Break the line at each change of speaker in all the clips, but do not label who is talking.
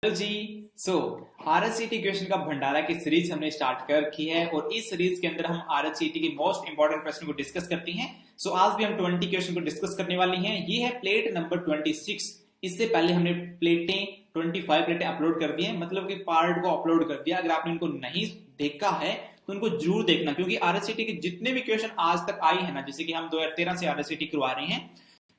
Hello जी। सो आरएससीटी question का भंडारा की series हमने स्टार्ट कर रखी है और इस सीरीज के अंदर हम आरएससीटी के मोस्ट इंपोर्टेंट क्वेश्चन को डिस्कस करते हैं। सो आज भी हम 20 क्वेश्चन को डिस्कस करने वाले हैं। ये है प्लेट नंबर 26। इससे पहले हमने प्लेटें 25 प्लेटें अपलोड कर दी हैं, मतलब कि पार्ट को अपलोड कर दिया। अगर आपने इनको नहीं देखा है तो उनको जरूर देखना, क्योंकि आरएससीटी के जितने भी क्वेश्चन आज तक आए हैं ना, जैसे कि हम 2013 से आरएससीटी करवा रहे हैं,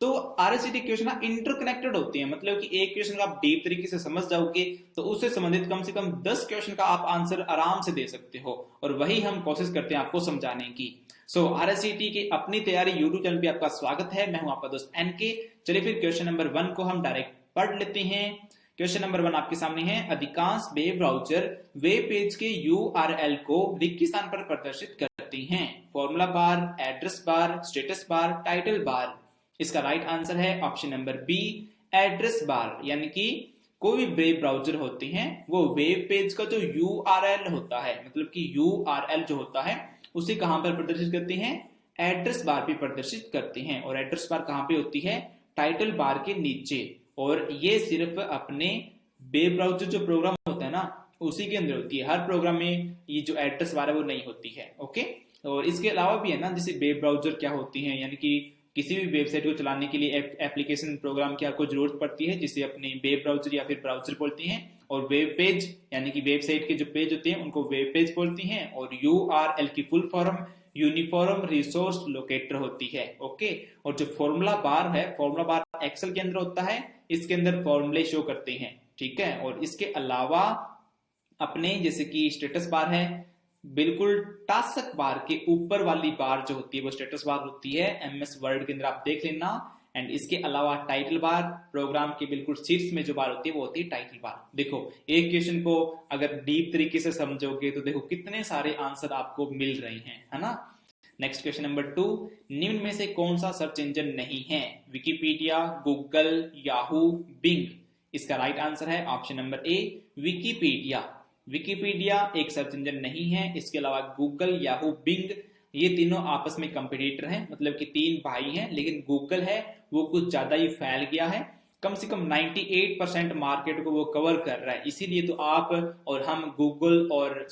तो आरएससीटी क्वेश्चन ना इंटरकनेक्टेड होते हैं। मतलब कि एक क्वेश्चन का आप डीप तरीके से समझ जाओगे तो उससे संबंधित कम से कम 10 क्वेश्चन का आप आंसर आराम से दे सकते हो, और वही हम कोशिश करते हैं आपको समझाने की। सो आरएससीटी की अपनी तैयारी यूट्यूब चैनल पे आपका स्वागत है। मैं हूं आपका दोस्त एनके। चलिए फिर क्वेश्चन नंबर 1 को हम डायरेक्ट पढ़ लेते हैं। क्वेश्चन नंबर 1 आपके सामने है। अधिकांश वेब ब्राउज़र वेब पेज के यूआरएल को रिक्त स्थान पर प्रदर्शित करते हैं। Formula bar, address bar, status bar, title bar. इसका राइट आंसर है option number B, address bar. यानी कि कोई भी वेब ब्राउज़र होते हैं वो वेब पेज का जो यूआरएल होता है, मतलब कि यूआरएल जो होता है उसे कहां पर प्रदर्शित करते हैं? एड्रेस बार पे प्रदर्शित करते हैं। और एड्रेस बार कहां पे होती है? टाइटल बार के नीचे। और ये सिर्फ अपने वेब ब्राउज़र जो प्रोग्राम होता है ना उसी के अंदर होती है। हर प्रोग्राम में ये जो एड्रेस बार है वो नहीं होती है। ओके। और इसके अलावा भी है ना, जैसे वेब ब्राउज़र क्या होती है, यानी कि किसी भी वेबसाइट को चलाने के लिए एप्लीकेशन प्रोग्राम की आपको जरूरत पड़ती है, जिसे अपने वेब ब्राउज़र या फिर ब्राउज़र बोलते हैं। और वेब पेज यानी कि वेबसाइट के जो पेज होते हैं उनको वेब पेज बोलती हैं। और यूआरएल की full form uniform resource locator होती है। ओके। और जो फॉर्मूला बार है, फॉर्मूला बार एक्सेल के अंदर होता है, इसके अंदर फॉर्मूले शो करते हैं। ठीक है। और इसके अलावा अपने जैसे कि स्टेटस बार है, बिल्कुल टास्क बार के ऊपर वाली बार जो होती है वो स्टेटस बार होती है। एमएस वर्ड के अंदर आप देख लेना। एंड इसके अलावा टाइटल बार, प्रोग्राम के बिल्कुल शीर्ष में जो बार होती है वो होती है टाइटल बार। देखो एक क्वेश्चन को अगर डीप तरीके से समझोगे तो देखो कितने सारे आंसर आपको मिल रहे हैं, है ना। नेक्स्ट क्वेश्चन नंबर 2, निम्न में से कौन सा सर्च इंजन नहीं है? Wikipedia, Google, Yahoo, Bing. इसका राइट आंसर है option number A, Wikipedia. Wikipedia एक सर्च इंजन नहीं है। इसके अलावा गूगल, याहू, बिंग ये तीनों आपस में कंपटीटर हैं, मतलब कि तीन भाई हैं। लेकिन गूगल है वो कुछ ज्यादा ही फैल गया है, कम से कम 98% मार्केट को वो कवर कर रहा है। इसीलिए तो आप और हम गूगल और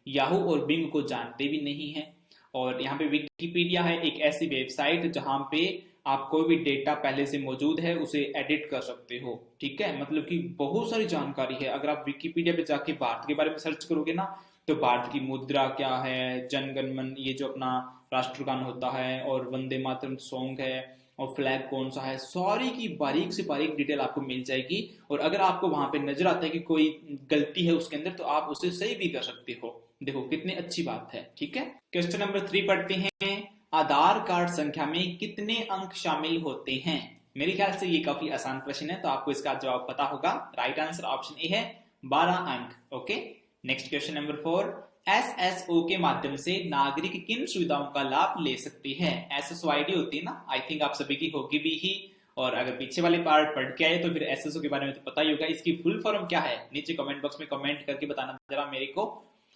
याहू और बिंग को जानते भी नहीं है। और यहाँ पे विकिपीडिया है एक ऐसी वेबसाइट जहां पे आप कोई भी डेटा पहले से मौजूद है उसे एडिट कर सकते हो। ठीक है। मतलब कि बहुत सारी जानकारी है। अगर आप विकिपीडिया पे जाके भारत के बारे में सर्च करोगे ना तो भारत की मुद्रा क्या है, जनगण मन ये जो अपना राष्ट्रगान होता है, और वंदे मातरम सॉन्ग है, और फ्लैग कौन सा है, सारी की बारीक से बारीक डिटेल आपको मिल जाएगी। और अगर आपको वहां पे नजर आता है कि कोई गलती है उसके अंदर तो आप उसे सही भी कर सकते हो। देखो कितनी अच्छी बात है। ठीक है। क्वेश्चन नंबर 3 पढ़ते हैं। आधार कार्ड संख्या में कितने अंक शामिल होते हैं? मेरे ख्याल से ये काफी आसान प्रश्न है, तो आपको इसका जवाब पता होगा। राइट आंसर ऑप्शन ए है 12 अंक। Okay. Next question number 4, SSO के माध्यम से नागरिक किन सुविधाओं का लाभ ले सकते हैं? एसएसओ आईडी होती है ना, आई थिंक आप सभी की होगी भी ही। और अगर पीछे वाले पार्ट पढ़ के आए तो फिर एसएसओ के बारे में तो पता ही होगा। इसकी फुल फॉर्म क्या है नीचे कमेंट बॉक्स में कमेंट करके बताना जरा मेरे को।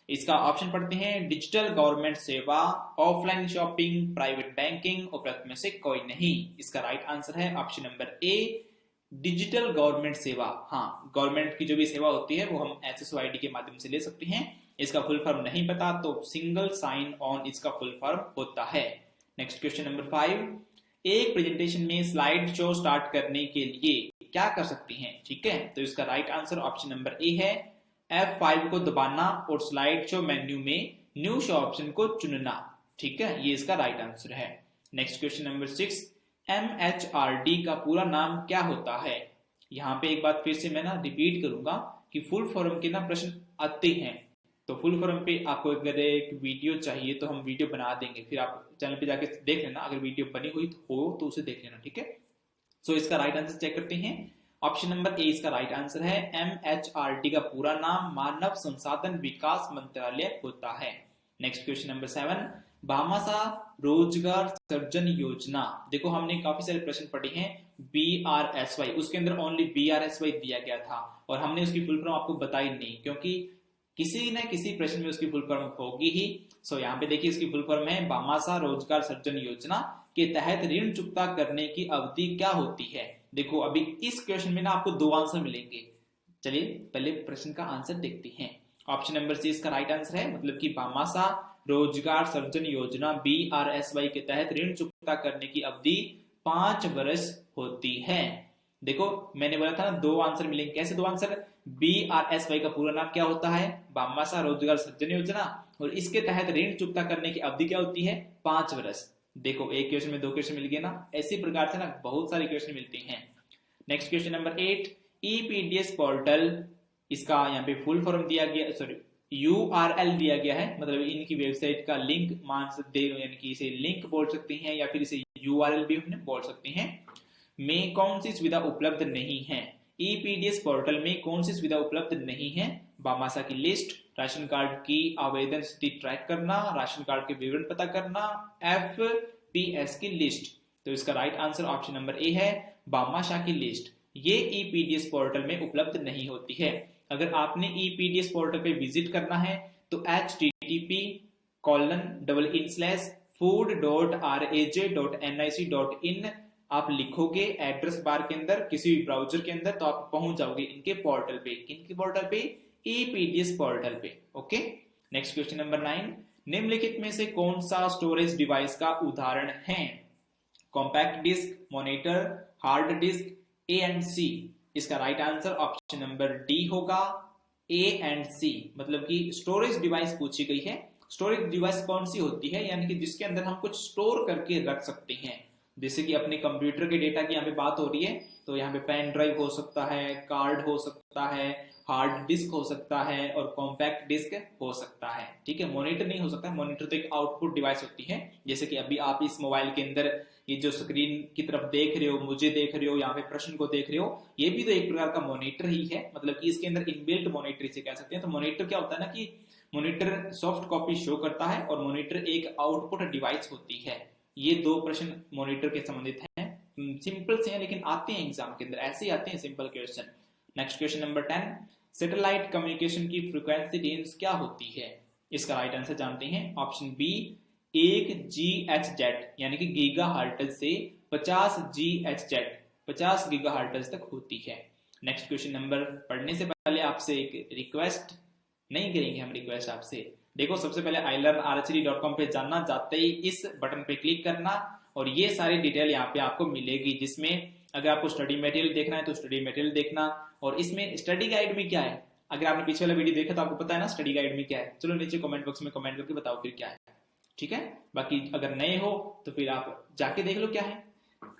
इसका ऑप्शन पढ़ते हैं। डिजिटल गवर्नमेंट सेवा, ऑफलाइन शॉपिंग, प्राइवेट बैंकिंग, उपरोक्त में से कोई नहीं। इसका राइट आंसर है ऑप्शन नंबर ए, डिजिटल गवर्नमेंट सेवा। हाँ, गवर्नमेंट की जो भी सेवा होती है वो हम एसएसओ आईडी के माध्यम से ले सकते हैं। इसका फुल फॉर्म नहीं पता तो सिंगल साइन ऑन इसका फुल फॉर्म होता है। नेक्स्ट क्वेश्चन नंबर 5, एक प्रेजेंटेशन में स्लाइड शो स्टार्ट करने के लिए क्या कर सकते हैं? ठीक है। तो इसका राइट आंसर ऑप्शन नंबर ए है, F5 को दबाना और स्लाइड शो मेन्यू में न्यू शो ऑप्शन को चुनना। ठीक है, ये इसका राइट आंसर है। नेक्स्ट क्वेश्चन नंबर 6, MHRD का पूरा नाम क्या होता है? यहाँ पे एक बात फिर से मैं ना रिपीट करूंगा कि फुल फॉर्म के ना प्रश्न आते हैं, तो फुल फॉर्म पे आपको अगर एक वीडियो चाहिए तो हम वीडियो बना देंगे, फिर आप चैनल पे जाके देख लेना। अगर वीडियो बनी हुई तो उसे देख लेना। ठीक है। सो इसका राइट आंसर चेक करते हैं। ऑप्शन नंबर ए इसका राइट आंसर है। MHRD का पूरा नाम मानव संसाधन विकास मंत्रालय होता है। नेक्स्ट क्वेश्चन नंबर 7, भामाशाह रोजगार सृजन योजना। देखो हमने काफी सारे प्रश्न पढ़े हैं BRSY, उसके अंदर ओनली BRSY दिया गया था और हमने उसकी फुल फॉर्म आपको बताई नहीं, क्योंकि किसी न किसी प्रश्न में उसकी फुल फॉर्म होगी ही। सो यहाँ पे देखिए इसकी फुल फॉर्म है भामाशाह रोजगार सृजन योजना के तहत ऋण चुकता करने की अवधि क्या होती है? देखो अभी इस क्वेश्चन में ना आपको 2 आंसर मिलेंगे। चलिए पहले प्रश्न का आंसर देखते हैं। ऑप्शन नंबर सी इसका राइट आंसर है, मतलब कि भामाशाह रोजगार सृजन योजना BRSY के तहत ऋण चुकता करने की अवधि 5 वर्ष होती है। देखो मैंने बोला था ना, दो आंसर मिलेंगे। कैसे दो आंसर? BRSY का पूरा नाम क्या होता है? भामाशाह रोजगार सृजन योजना, और इसके तहत ऋण चुकता करने की अवधि क्या होती है? 5 वर्ष। देखो एक क्वेश्चन में दो क्वेश्चन मिल गए ना, इसी प्रकार से ना बहुत सारे क्वेश्चन मिलते हैं। Next question number 8, EPDS portal, इसका यहाँ पे फुल फॉर्म दिया गया, सॉरी URL दिया गया है, मतलब इनकी वेबसाइट का लिंक मान सकते हैं, यानी कि इसे लिंक बोल सकते हैं या फिर इसे URL भी हमने बोल सकते हैं। में कौन सी सुविधा उपलब्ध नहीं है? EPDS पोर्टल में कौन सी सुविधा उपलब्ध नहीं है? भामाशाह की लिस्ट, राशन कार्ड की आवेदन स्थिति ट्रैक करना, राशन कार्ड के विवरण पता करना, FPS की लिस्ट। तो इसका राइट आंसर ऑप्शन नंबर ए है, भामाशाह की लिस्ट। ये EPDS पोर्टल में उपलब्ध नहीं होती है। अगर आपने EPDS पोर्टल पे विजिट करना है तो http://food.raj.nic.in आप लिखोगे एड्रेस बार के अंदर किसी भी ब्राउजर के अंदर, तो आप पहुंच जाओगे इनके पोर्टल पे। किनके पोर्टल पे? EPDS पोर्टल पे। ओके। नेक्स्ट क्वेश्चन नंबर 9, निम्नलिखित में से कौन सा स्टोरेज डिवाइस का उदाहरण है? Compact disc, monitor, hard disk, A and C। इसका right answer option number D होगा, A एंड C। मतलब कि स्टोरेज डिवाइस पूछी गई है। स्टोरेज डिवाइस कौन सी होती है? यानी कि जिसके अंदर हम कुछ स्टोर करके रख सकते हैं। जैसे कि अपने कंप्यूटर के डेटा की यहाँ पे बात हो रही है, तो यहाँ पे पेन ड्राइव हो सकता है, कार्ड हो सकता है, हार्ड डिस्क हो सकता है और कॉम्पैक्ट डिस्क हो सकता है। ठीक है, मॉनिटर नहीं हो सकता। मॉनिटर तो एक आउटपुट डिवाइस होती है, जैसे कि अभी आप इस मोबाइल के अंदर ये जो स्क्रीन की तरफ देख रहे हो, मुझे देख रहे हो, यहाँ पे प्रश्न को देख रहे हो, ये भी तो एक प्रकार का मॉनिटर ही है। मतलब कि इसके अंदर इनबिल्ट मॉनिटर इसे कह सकते हैं। तो मॉनिटर क्या होता है ना कि मॉनिटर सॉफ्ट कॉपी शो करता है और मॉनिटर एक आउटपुट डिवाइस होती है। ये दो प्रश्न मॉनिटर के संबंधित हैं। सिंपल से हैं लेकिन आते हैं एग्जाम के अंदर, ऐसे ही आते हैं simple question. Next question number 10, satellite communication की फ्रीक्वेंसी रेंज क्या होती है? इसका राइट आंसर जानते हैं, ऑप्शन बी 1 GHz यानी कि गीगा हर्ट्ज से 50 GHz 50 गीगा हर्ट्ज तक होती है। नेक्स्ट क्वेश्चन नंबर पढ़ने से पहले आपसे एक रिक्वेस्ट, नहीं करेंगे हम रिक्वेस्ट आपसे। देखो सबसे पहले ilearnrhd.com पे जाना, जाते ही इस बटन पे क्लिक करना और ये सारी डिटेल यहाँ पे आपको मिलेगी, जिसमें अगर आपको स्टडी मटेरियल देखना है तो स्टडी मटेरियल देखना। और इसमें स्टडी गाइड में क्या है, अगर आपने पीछे वाला वीडियो देखा तो आपको पता है ना स्टडी गाइड में क्या है। चलो नीचे कमेंट बॉक्स में कमेंट करके बताओ फिर क्या है। ठीक है, बाकी अगर नए हो तो फिर आप जाके देख लो क्या है।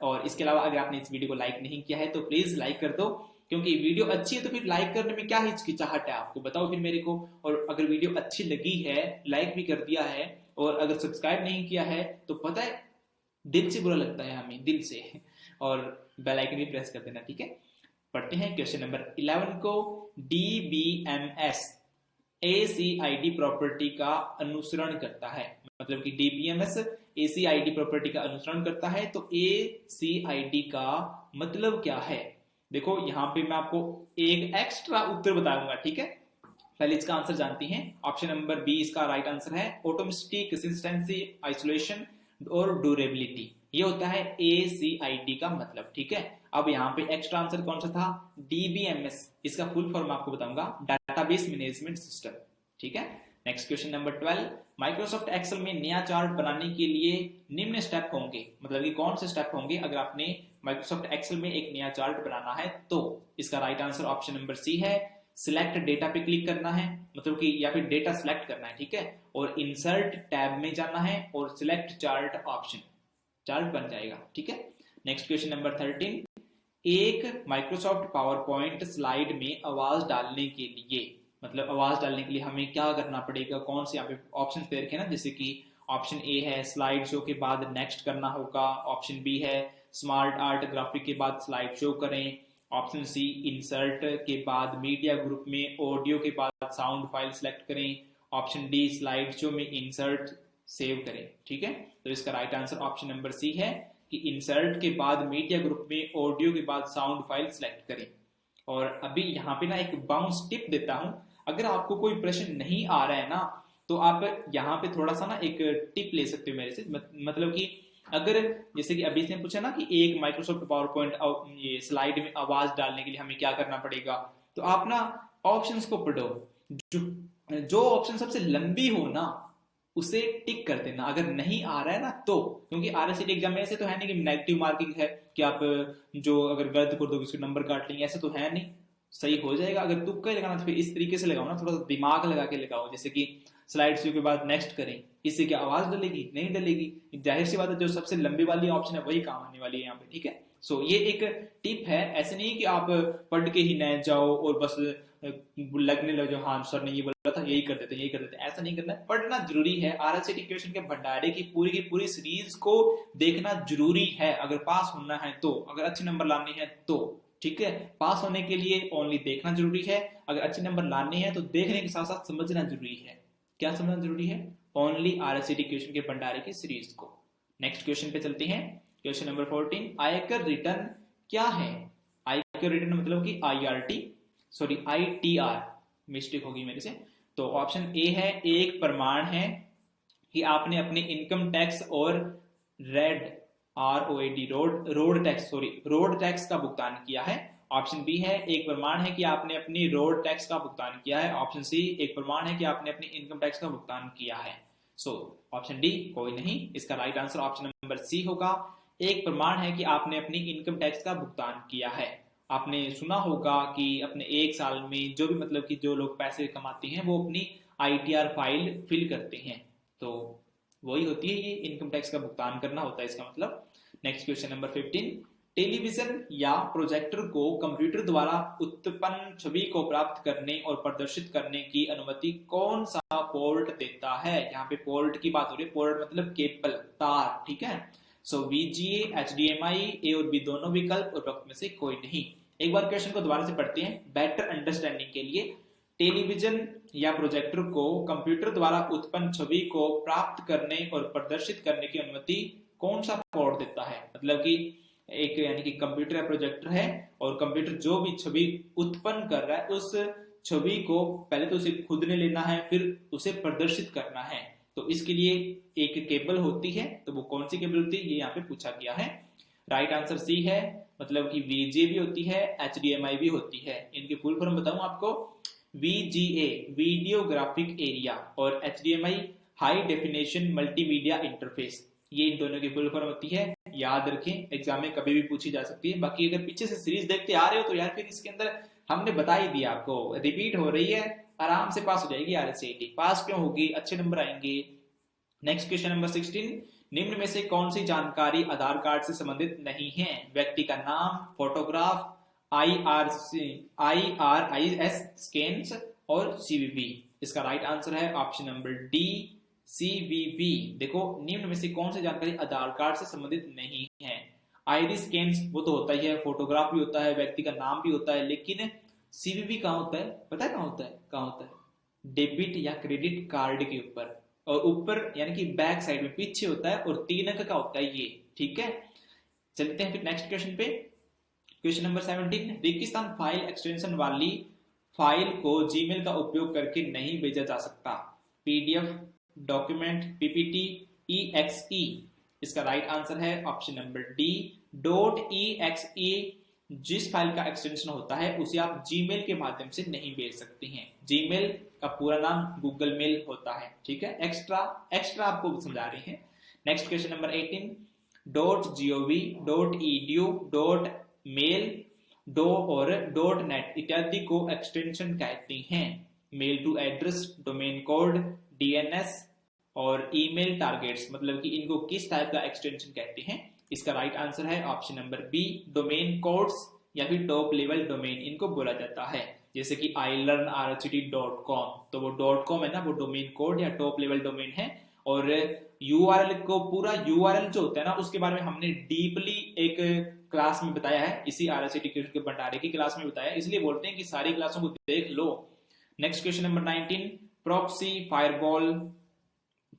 और इसके अलावा अगर आपने इस वीडियो को लाइक नहीं किया है तो प्लीज लाइक कर दो, क्योंकि वीडियो अच्छी है तो फिर लाइक करने में क्या हिचकिचाहट है आपको, बताओ फिर मेरे को। और अगर वीडियो अच्छी लगी है, लाइक भी कर दिया है और अगर सब्सक्राइब नहीं किया है तो पता है दिल से बुरा लगता है हमें, दिल से। और बेल आइकन भी प्रेस कर देना। ठीक है, पढ़ते हैं क्वेश्चन नंबर 11 को। DBMS ACID प्रॉपर्टी का अनुसरण करता है, मतलब कि DBMS ACID प्रॉपर्टी का अनुसरण करता है। तो ACID का मतलब क्या है? देखो यहाँ पे मैं आपको एक एक्स्ट्रा उत्तर बताऊंगा। ठीक है, पहले इसका आंसर जानती हैं। ऑप्शन नंबर बी इसका राइट आंसर है, ऑटोमेटिसिटी, कंसिस्टेंसी, आइसोलेशन और ड्यूरेबिलिटी। ये होता है ACID का मतलब। ठीक है, अब यहाँ पे एक्स्ट्रा आंसर कौन सा था? DBMS। इसका फुल फॉर्म आपको बताऊंगा, डाटाबेस मैनेजमेंट सिस्टम। ठीक है, next question number 12, Microsoft Excel में नया चार्ट बनाने के लिए निम्न स्टेप होंगे, मतलब कि कौन से स्टेप होंगे अगर आपने माइक्रोसॉफ्ट एक्सेल में एक नया चार्ट बनाना है तो? इसका right answer option number C है, सिलेक्ट डेटा पे क्लिक करना है, मतलब कि या फिर डेटा सिलेक्ट करना है। ठीक है, और इंसर्ट टैब में जाना है और सिलेक्ट चार्ट ऑप्शन, चार्ट बन जाएगा। ठीक है, नेक्स्ट क्वेश्चन नंबर 13, एक माइक्रोसॉफ्ट पावर पॉइंट स्लाइड में आवाज डालने के लिए, मतलब आवाज डालने के लिए हमें क्या करना पड़ेगा? कौन से यहाँ पे ऑप्शन दे रखे हैं ना, जैसे कि ऑप्शन ए है स्लाइड शो के बाद नेक्स्ट करना होगा, ऑप्शन बी है स्मार्ट आर्ट ग्राफिक के बाद स्लाइड शो करें, ऑप्शन सी इंसर्ट के बाद मीडिया ग्रुप में ऑडियो के बाद साउंड फाइल सेलेक्ट करें, ऑप्शन डी स्लाइड शो में इंसर्ट सेव करें। ठीक है, तो इसका right answer option number C है कि इंसर्ट के बाद मीडिया ग्रुप में ऑडियो के बाद साउंड फाइल सेलेक्ट करें। और अभी यहाँ पे ना एक बाउंस टिप देता हूं, अगर आपको कोई प्रश्न नहीं आ रहा है ना तो आप यहाँ पे थोड़ा सा ना एक टिप ले सकते हो मेरे से। मतलब कि अगर जैसे कि अभी इसने पूछा ना कि एक माइक्रोसॉफ्ट पावर पॉइंट ये स्लाइड में आवाज डालने के लिए हमें क्या करना पड़ेगा, तो आप ना ऑप्शंस को पढ़ो, जो जो ऑप्शन सबसे लंबी हो ना उसे टिक कर देना अगर नहीं आ रहा है ना तो, क्योंकि आरएससीटी एग्जाम में ऐसे तो है नहीं कि नेगेटिव मार्किंग है कि आप जो अगर गलत कर दोगे उसके नंबर काट लेंगे, ऐसे तो है नहीं, सही हो जाएगा। अगर तुक्का ही लगाना तो फिर इस तरीके से लगाओ ना, थोड़ा सा दिमाग लगा के लगाओ, जैसे कि स्लाइड व्यू के बाद नेक्स्ट करें, इससे क्या आवाज डलेगी? नहीं डलेगी। जाहिर सी बात है जो सबसे लंबी वाली ऑप्शन है वही काम आने वाली है यहाँ पे, ठीक है। सो ये एक टिप है, ऐसे नहीं कि आप पढ़ के ही न जाओ और बस लगने लगे हाँ सर ने ये बोला था यही कर देते यही कर देते, ऐसा नहीं करना है। पढ़ना जरूरी है, आरएससीटी क्वेश्चन के भंडारे की पूरी सीरीज को देखना जरूरी है अगर पास होना है तो, अगर अच्छे नंबर लाने हैं तो, ठीक है। पास होने के लिए ओनली देखना जरूरी है, अगर अच्छे नंबर लाने हैं तो देखने के साथ साथ समझना जरूरी है। क्या समझना जरूरी है? ओनली आरएससीटी क्वेश्चन के भंडारे की सीरीज को। नेक्स्ट क्वेश्चन पे चलते हैं, क्वेश्चन नंबर 14, आयकर रिटर्न क्या है? आयकर रिटर्न मतलब कि ITR, मिस्टेक होगी मेरे से। तो ऑप्शन ए है, एक प्रमाण है कि आपने अपने इनकम टैक्स और रोड टैक्स का भुगतान किया है। ऑप्शन बी है, एक प्रमाण है कि आपने अपनी रोड टैक्स का भुगतान किया है। ऑप्शन सी, एक प्रमाण है कि आपने अपनी इनकम टैक्स का भुगतान किया है। सो ऑप्शन डी कोई नहीं, इसका right answer option number C होगा, एक प्रमाण है कि आपने अपनी इनकम टैक्स का भुगतान किया है। आपने सुना होगा कि अपने एक साल में जो भी मतलब कि जो लोग पैसे कमाते हैं वो अपनी ITR फाइल फिल करते हैं, तो वही होती है ये इनकम टैक्स का भुगतान करना होता है इसका मतलब। नेक्स्ट क्वेश्चन नंबर 15, टेलीविजन या प्रोजेक्टर को कंप्यूटर द्वारा उत्पन्न छवि को प्राप्त करने और प्रदर्शित करने की अनुमति कौन सा पोर्ट देता है? यहाँ पे पोर्ट की बात हो रही है, पोर्ट मतलब केबल, तार, ठीक है। सो VGA, HDMI, ए और बी दोनों विकल्प और वक्त में से कोई नहीं। एक बार क्वेश्चन को दोबारा से पढ़ते हैं बेटर अंडरस्टैंडिंग के लिए। टेलीविजन या प्रोजेक्टर को कंप्यूटर द्वारा उत्पन्न छवि को प्राप्त करने और प्रदर्शित करने की अनुमति कौन सा पोर्ट देता है? मतलब कि एक यानी कि कंप्यूटर या प्रोजेक्टर है और कंप्यूटर जो भी छवि उत्पन्न कर रहा है उस छवि को पहले तो उसे खुद ने लेना है फिर उसे प्रदर्शित करना है, तो इसके लिए एक केबल होती है। तो वो कौन सी केबल होती है ये यहाँ पे पूछा गया है। राइट आंसर सी है, मतलब कि VGA भी होती है, HDMI भी होती है। इनकी फुल फॉर्म बताऊं आपको, VGA वीडियो ग्राफिक एरिया और HDMI high definition multimedia interface, ये इन दोनों की फुल फॉर्म होती है। याद रखें, एग्जाम में कभी भी पूछी जा सकती है। बाकी अगर पीछे से सीरीज देखते आ रहे हो तो यार फिर इसके अंदर हमने बता ही दिया आपको, रिपीट हो रही है, आराम से पास हो जाएगी आरएससीटी। पास क्यों होगी? अच्छे नंबर आएंगे। नेक्स्ट क्वेश्चन नंबर 16, निम्न में से कौन सी जानकारी आधार कार्ड से संबंधित नहीं है? व्यक्ति का नाम, फोटोग्राफ, IRIS स्कैन्स और CVV। इसका राइट आंसर है ऑप्शन नंबर डी, CVV। देखो, निम्न में से कौन सी जानकारी आधार कार्ड से संबंधित नहीं है? आइरिस स्कैन्स वो तो होता ही है, फोटोग्राफ भी होता है, व्यक्ति का नाम भी होता है, लेकिन CVV कहाँ होता है? पता है कहाँ होता है? कहाँ होता है? डेबिट या क्रेडिट कार्ड के ऊपर, और ऊपर यानी कि बैक साइड में पीछे होता है और 3 अंक का होता है ये, ठीक है। चलते हैं फिर नेक्स्ट क्वेश्चन पे। क्वेश्चन नंबर 17, रेगिस्तान फाइल एक्सटेंशन वाली फाइल को जीमेल का उपयोग करके नहीं भेजा जा सकता। PDF, document, PPT, EXE। इसका राइट आंसर है ऑप्शन नंबर डी, .exe। जिस फाइल का एक्सटेंशन होता है उसे आप जीमेल के माध्यम से नहीं भेज सकते हैं। जीमेल का पूरा नाम गूगल मेल होता है, ठीक है। एक्स्ट्रा आपको समझा रहे हैं। Next question number 18, .gov, .edu, .mail, और .net इत्यादि को एक्सटेंशन कहते हैं। Mail to address, domain code, DNS और ईमेल टारगेट्स, मतलब कि इनको किस टाइप का एक्सटेंशन कहते हैं? इसका राइट आंसर है option number B, domain codes या फिर टॉप लेवल डोमेन इनको बोला जाता है। जैसे कि ilearnrhct.com, तो वो .com है ना, वो डोमेन कोड या टॉप लेवल डोमेन है। और URL को, पूरा URL जो होता है ना, उसके बारे में हमने डीपली एक क्लास में बताया है, इसी आरएससीटी के भंडारे की क्लास में बताया, इसलिए बोलते हैं कि सारी क्लासों को देख लो। Next question number 19, proxy firewall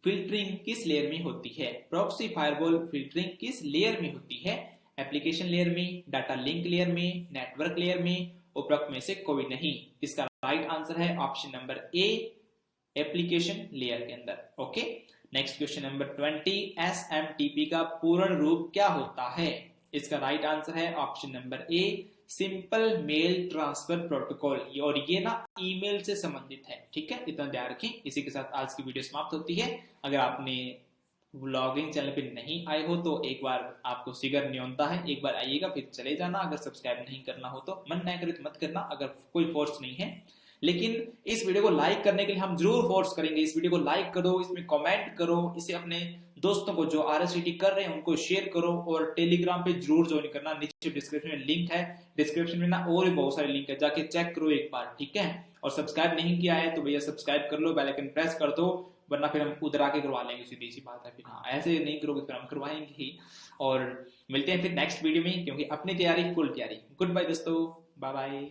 filtering किस लेयर में होती है? प्रॉक्सी फायरवॉल फिल्टरिंग किस लेयर में होती है? एप्लीकेशन लेयर में, डाटा लिंक लेयर में, नेटवर्क लेयर में, उपरोक्त में से कोई नहीं। इसका राइट आंसर है option number A, application layer के अंदर। Okay, next question number 20, SMTP का पूर्ण रूप क्या होता है? इसका राइट आंसर है ऑप्शन नंबर ए, सिंपल मेल ट्रांसफर प्रोटोकॉल, और ये ना ईमेल से संबंधित है। ठीक है, इतना ध्यान रखें। इसी के साथ आज की वीडियो समाप्त होती है। अगर आपने व्लॉगिंग चैनल पे नहीं आए हो तो एक बार आपको सिगर न्योनता है, एक बार आइएगा फिर चले जाना। अगर सब्सक्राइब नहीं करना हो तो मन नहीं करे तो मत करना, अगर कोई फोर्स नहीं है। लेकिन इस वीडियो को लाइक करने के लिए हम जरूर फोर्स करेंगे। इस वीडियो को लाइक करो, इसमें कमेंट करो, इसे अपने दोस्तों को जो आरएससीटी कर रहे हैं उनको शेयर करो, और टेलीग्राम पे जरूर ज्वाइन करना। नीचे डिस्क्रिप्शन में लिंक है, डिस्क्रिप्शन में ना और भी बहुत सारे लिंक है, जाके चेक करो एक बार। ठीक है, और सब्सक्राइब नहीं किया है तो भैया सब्सक्राइब कर लो, बेल आइकन प्रेस कर दो, वरना फिर हम उधर आके करवा लेंगे। सीधी सी बात है, फिर हाँ ऐसे नहीं करोगे फिर हम करवाएंगे ही। और मिलते हैं फिर नेक्स्ट वीडियो में, क्योंकि अपनी तैयारी फुल तैयारी। गुड बाय दोस्तों, बाय बाय।